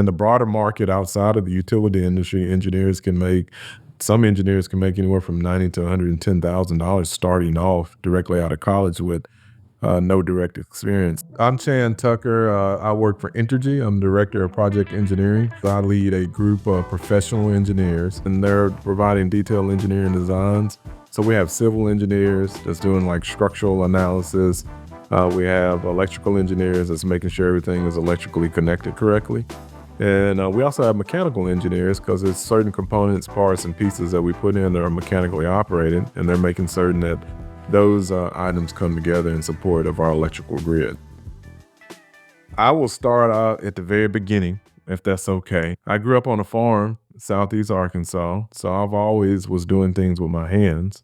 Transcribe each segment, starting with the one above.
In the broader market outside of the utility industry, some engineers can make anywhere from $90,000 to $110,000 starting off directly out of college with no direct experience. I'm Chan Tucker. I work for Entergy. I'm director of project engineering. So I lead a group of professional engineers, and they're providing detailed engineering designs. So we have civil engineers that's doing like structural analysis. We have electrical engineers that's making sure everything is electrically connected correctly. And we also have mechanical engineers because there's certain components, parts, and pieces that we put in that are mechanically operated, and they're making certain that those items come together in support of our electrical grid. I will start out at the very beginning, if that's okay. I grew up on a farm, southeast Arkansas, so I've always was doing things with my hands.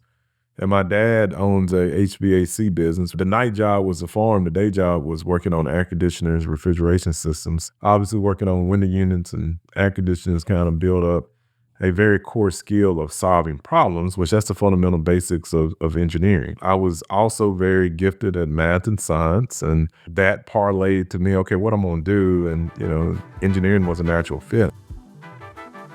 And my dad owns a HVAC business. The night job was the farm. The day job was working on air conditioners, refrigeration systems. Obviously, working on window units and air conditioners kind of build up a very core skill of solving problems, which that's the fundamental basics of engineering. I was also very gifted at math and science, and that parlayed to me, okay, what I'm going to do. And, engineering was a natural fit.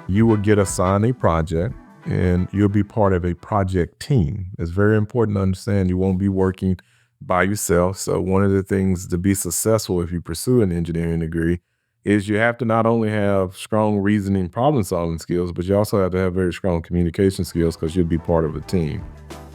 You will get assigned a project, and you'll be part of a project team. It's very important to understand you won't be working by yourself. So one of the things to be successful if you pursue an engineering degree is you have to not only have strong reasoning, problem solving skills, but you also have to have very strong communication skills because you'll be part of a team.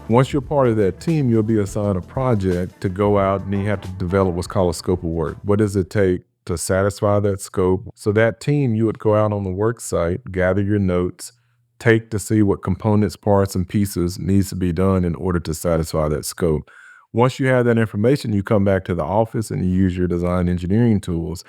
Once you're part of that team, you'll be assigned a project to go out, and you have to develop what's called a scope of work. What does it take to satisfy that scope? So that team, you would go out on the work site, gather your notes, take to see what components, parts, and pieces needs to be done in order to satisfy that scope. Once you have that information, you come back to the office and you use your design engineering tools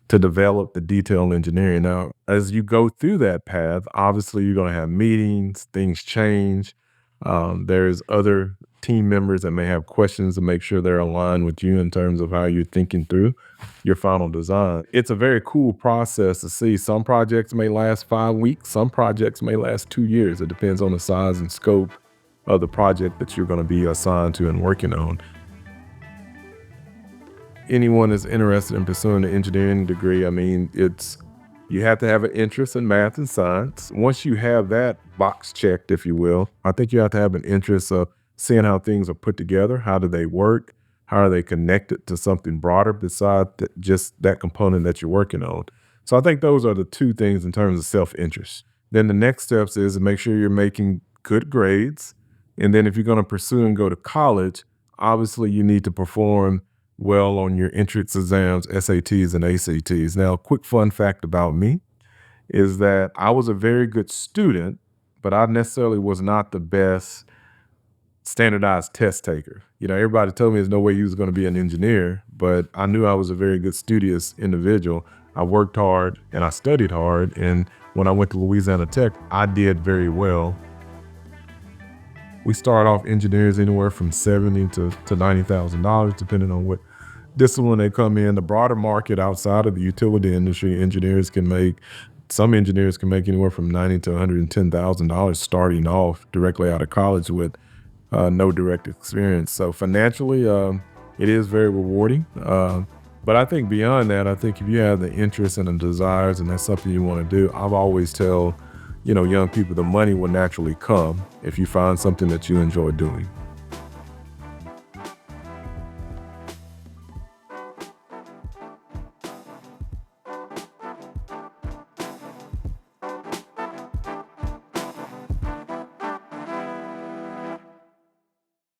to develop the detailed engineering. Now, as you go through that path, obviously you're going to have meetings, things change. There's other team members that may have questions to make sure they're aligned with you in terms of how you're thinking through your final design. It's a very cool process to see. Some projects may last 5 weeks. Some projects may last 2 years. It depends on the size and scope of the project that you're going to be assigned to and working on. Anyone that's interested in pursuing an engineering degree, you have to have an interest in math and science. Once you have that box checked, if you will, I think you have to have an interest of seeing how things are put together. How do they work? How are they connected to something broader besides just that component that you're working on? So I think those are the two things in terms of self-interest. Then the next steps is to make sure you're making good grades. And then if you're going to pursue and go to college, obviously you need to perform well on your entrance exams, SATs and ACTs. Now, a quick fun fact about me is that I was a very good student, but I necessarily was not the best standardized test taker. Everybody told me there's no way you was going to be an engineer, but I knew I was a very good studious individual. I worked hard and I studied hard. And when I went to Louisiana Tech, I did very well. We start off engineers anywhere from $70,000 to $90,000, depending on what discipline they come in. The broader market outside of the utility industry, some engineers can make anywhere from $90,000 to $110,000 starting off directly out of college with no direct experience. So financially, it is very rewarding. But I think beyond that, I think if you have the interest and the desires and that's something you want to do, I've always tell young people the money will naturally come if you find something that you enjoy doing.